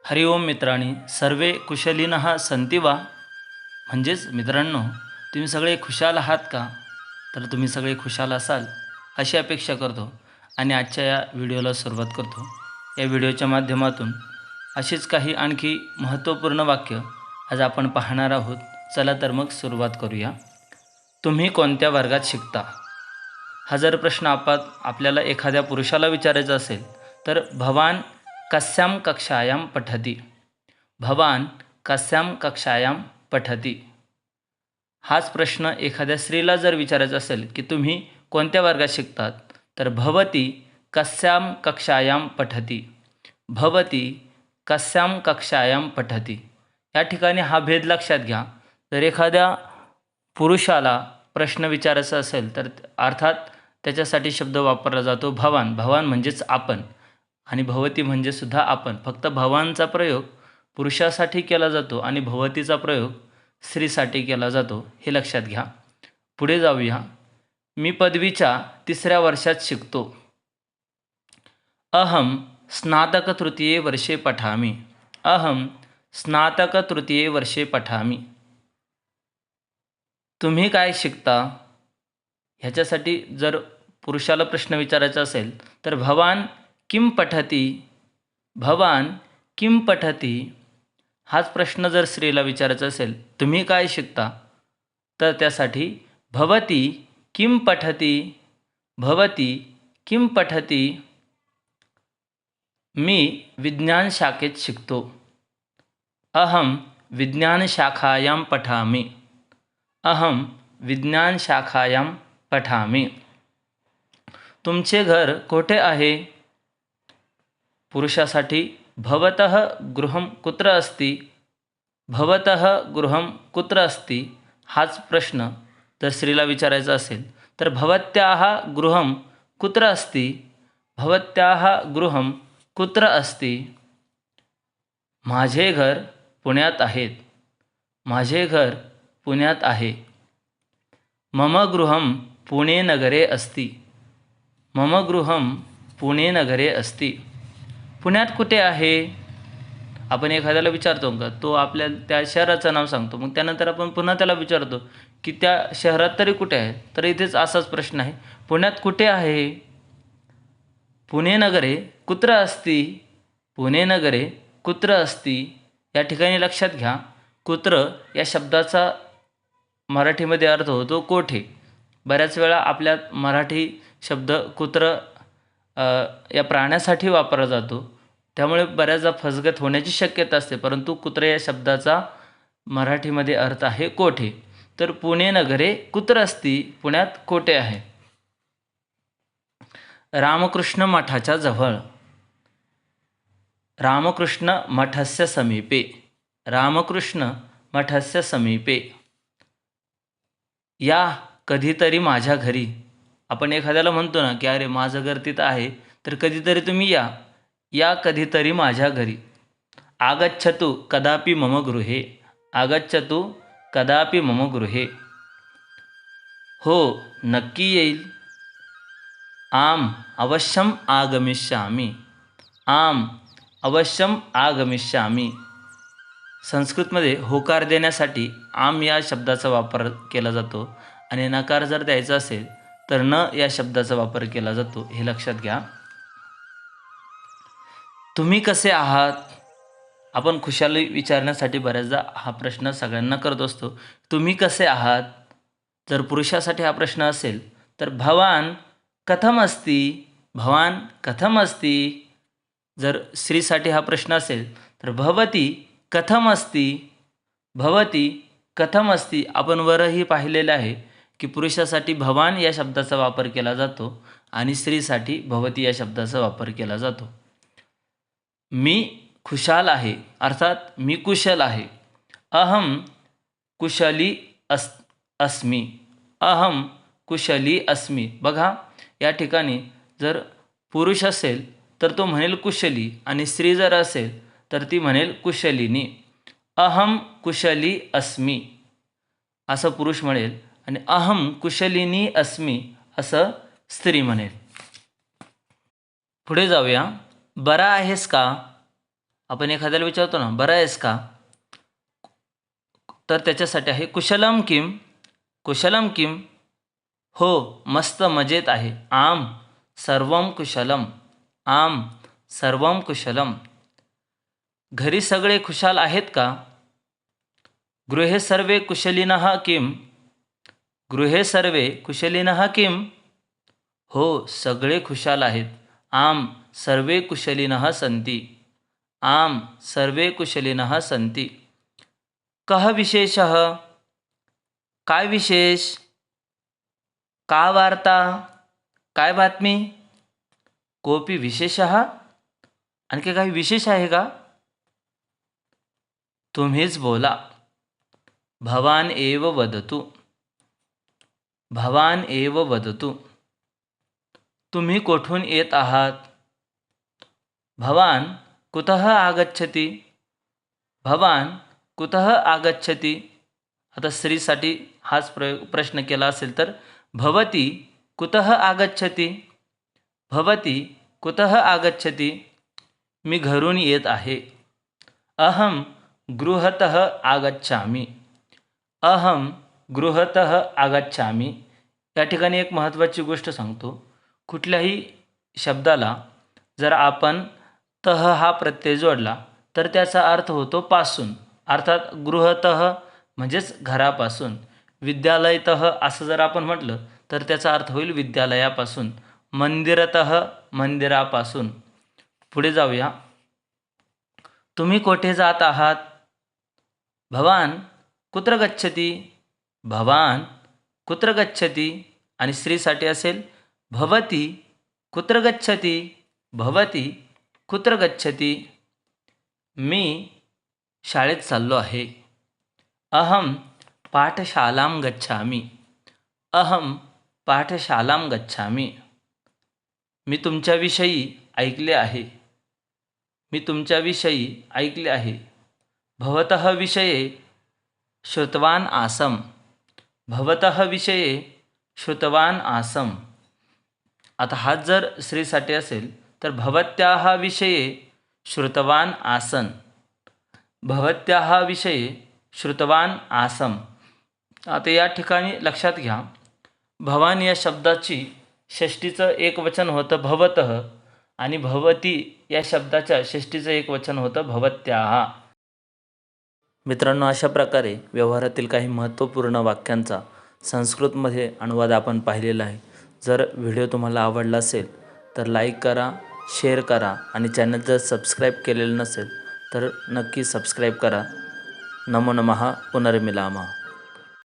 हरि ओम मित्रांनी, सर्वे कुशलिनः सन्ति वा? म्हणजेच मित्रांनो, तुम्ही सगळे खुशाल आहात का? तर तुम्ही सगळे खुशाल असाल अशी अपेक्षा करतो आणि आजच्या या व्हिडिओला सुरुवात करतो. या व्हिडिओच्या माध्यमातून अशीच काही आणखी महत्त्वपूर्ण वाक्य आज आपण पाहणार आहोत. चला तर मग सुरुवात करूया. तुम्ही कोणत्या वर्गात शिकता? हा जर प्रश्न आपल्याला एखाद्या पुरुषाला विचारायचा असेल तर भवान कस्यां कक्षायां पठति? भवान कस्यां कक्षायां पठति? हाच प्रश्न एखाद्या स्त्रीला जर विचारायचा असेल की तुम्ही कोणत्या वर्गात शिकतात तर भवती कस्यां कक्षायां पठति? भवती कस्यां कक्षायां पठति? या ठिकाणी हा भेद लक्षात घ्या. जर एखाद्या पुरुषाला प्रश्न विचारायचा असेल तर अर्थात त्याच्यासाठी शब्द वापरला जातो भवान. भवान म्हणजेच आपण आणि भवती म्हणजे सुद्धा आपण. फक्त भवानचा प्रयोग पुरुषासाठी केला जातो आणि भवतीचा प्रयोग स्त्रीसाठी केला जातो, हे लक्षात घ्या. पुढे जाऊया. मी पदवीच्या 3ऱ्या वर्षात शिकतो. अहम स्नातक तृतीये वर्षे पठामि. अहम स्नातक तृतीये वर्षे पठामि. तुम्ही काय शिकता? ह्याच्यासाठी जर पुरुषाला प्रश्न विचारायचा असेल तर भवान किम पठति? भवान किम पठति? हाच प्रश्न जर स्त्रीला विचारायचा असेल तुम्ही काय शिकता तर त्यासाठी भवती किम पठति? भवती किम पठति? मी विज्ञान शाखेत शिकतो. अहम विज्ञान शाखायां पठामि. अहम विज्ञान शाखायां पठामि. तुमचे घर कोठे आहे? पुरुषासाठी भवतः गृहं कुत्र अस्ति? भवतः गृहं कुत्र अस्ति? हाच प्रश्न जर स्त्रीला विचारायचा असेल तर भवत्याः गृहं कुत्र अस्ति? भवत्याः गृहं कुत्र अस्ति? माझे घर पुण्यात आहे. माझे घर पुण्यात आहे. मम गृहं पुणे नगरे अस्ति. मम गृहं पुणे नगरे अस्ति. पुण्यात कुठे आहे? आपण एखाद्याला विचारतो का तो आपल्या त्या शहराचं नाव सांगतो, मग त्यानंतर आपण पुन्हा त्याला विचारतो की त्या शहरात तरी कुठे आहे? तर इथेच असाच प्रश्न आहे. पुण्यात कुठे आहे? पुणे नगरे कुत्र अस्ति? पुणे नगरे कुत्र अस्ति? या ठिकाणी लक्षात घ्या, कुत्र या शब्दाचा मराठीमध्ये अर्थ होतो कोठे. बऱ्याच वेळा आपल्या मराठी शब्द कुत्र या प्राण्यासाठी वापरला जातो, त्यामुळे बऱ्याचदा फसगत होण्याची शक्यता असते. परंतु कुत्रे या शब्दाचा मराठीमध्ये अर्थ आहे कोठे. तर पुणे नगरे कुत्र अस्ति? पुण्यात कोठे आहे? रामकृष्ण मठाच्या जवळ. रामकृष्ण मठस्य समीपे. रामकृष्ण मठस्य समीपे. या कधीतरी माझ्या घरी. आपण एखाद्याला म्हणतो ना की अरे माझं घर तिथं आहे, तर कधीतरी तुम्ही या. या कधीतरी माझ्या घरी. आगच्छतु कदापि मम गृहे. आगच्छतु कदापि मम गृहे. हो नक्की येईल. आम अवश्यम आगमिष्यामि. आम अवश्यम आगमिष्यामि. संस्कृतमध्ये होकार देण्यासाठी आम या शब्दाचा वापर केला जातो आणि नकार जर द्यायचा असेल तर न या शब्दाचा वापर केला जातो, हे लक्षात घ्या. तुम्ही कसे आहात? आपण खुशाली विचारण्यासाठी बऱ्याचदा हा प्रश्न सगळ्यांना करत असतो. तुम्ही कसे आहात? जर पुरुषासाठी हा प्रश्न असेल तर भवान कथम अस्ति? भवान कथम अस्ति? जर स्त्रीसाठी हा प्रश्न असेल तर भवती कथम अस्ति? भवती कथम अस्ति? आपण वरही पाहिलेलं आहे की पुरुषासाठी भवान या शब्दाचा वापर केला जातो आणि स्त्रीसाठी भवती या शब्दाचा वापर केला जातो. मी खुशाल आहे, अर्थात मी कुशल आहे. अहम कुशली अस्मि. अहम कुशली अस्मि. बघा, या ठिकाणी जर पुरुष असेल तर तो म्हणेल कुशली आणि स्त्री जर असेल तर ती म्हणेल कुशलिनी. अहम कुशली अस्मि असं पुरुष म्हणेल आणि अहम कुशलिनी अस्मि असं स्त्री म्हणेल. पुढे जाऊया. बरा आहेस का? आपण एखाद्याला विचारतो ना, बरा आहेस का? तर त्याच्यासाठी आहे कुशलम किम. कुशलम किम. हो, मस्त मजेत आहे. आम सर्वम कुशलम. आम सर्वम कुशलम. घरी सगळे खुशाल आहेत का? गृहे सर्वे कुशलिनः किम. गृहे सर्वे कुशलिनः किम. हो, सगळे खुशाल आहेत. आम सर्वे कुशलिनः सन्ति. आम सर्वे कुशलिनः सन्ति. कः विशेषः. काय विशेष? का वार्ता. काय बातमी. कोपी विशेषः. आणखी काही विशेष आहे का? तुम्हीच बोला. भवान एव वदतु. भवान एव वदतु. तुम्ही कोठून येत आहात? भवान कुतः आगच्छति. भवान कुतः आगच्छति. आता स्त्रीसाठी हाच प्रश्न केला असेल तर भवती कुतः आगच्छति. भवती कुतः आगच्छति. मी घरून येत आहे. अहम गृहतः आगच्छामि. अहम गृहतः आगच्छामि. या ठिकाणी एक महत्त्वाची गोष्ट सांगतो. कुठल्याही शब्दाला जर आपण तह हा प्रत्यय जोडला तर त्याचा अर्थ होतो पासून. अर्थात गृहतः म्हणजेच घरापासून. विद्यालयतः असं जर आपण म्हटलं तर त्याचा अर्थ होईल विद्यालयापासून. मंदिरतः मंदिरापासून. पुढे जाऊया. तुम्ही कोठे जात आहात? भवान कुत्र गच्छति. भवान कुत्र गच्छति. आणि स्त्रीसाठी असेल भवती कुत्र गच्छति. भवती कुत्र गच्छति. मी शाळेत चाललो आहे. अहम पाठशालां गच्छामि. अहम पाठशालां गच्छामि. मी तुमच्याविषयी ऐकले आहे. मी तुमच्याविषयी ऐकले आहे. भवतः विषये श्रुतवान आसम. भवतः विषये श्रुतवान आसम. आता हा जर स्त्रीसाठी असेल तर भवत्याः विषये श्रुतवान आसन. भवत्याः विषये श्रुतवान आसम. आता या ठिकाणी लक्षात घ्या, भवान या शब्दाची षष्टीचं एक वचन होतं भवतः आणि भवती या शब्दाच्या षष्टीचं एक वचन होतं भवत्याः. मित्रांनो, अशा प्रकारे व्यवहारातील काही महत्त्वपूर्ण वाक्यांचा संस्कृतमध्ये अनुवाद आपण पाहिलेला आहे. जर व्हिडिओ तुम्हाला आवडला असेल तर लाईक करा, शेअर करा आणि चॅनल जर सबस्क्राईब केलेलं नसेल तर नक्की सबस्क्राईब करा. नमो नमः. पुनर्मिलामः.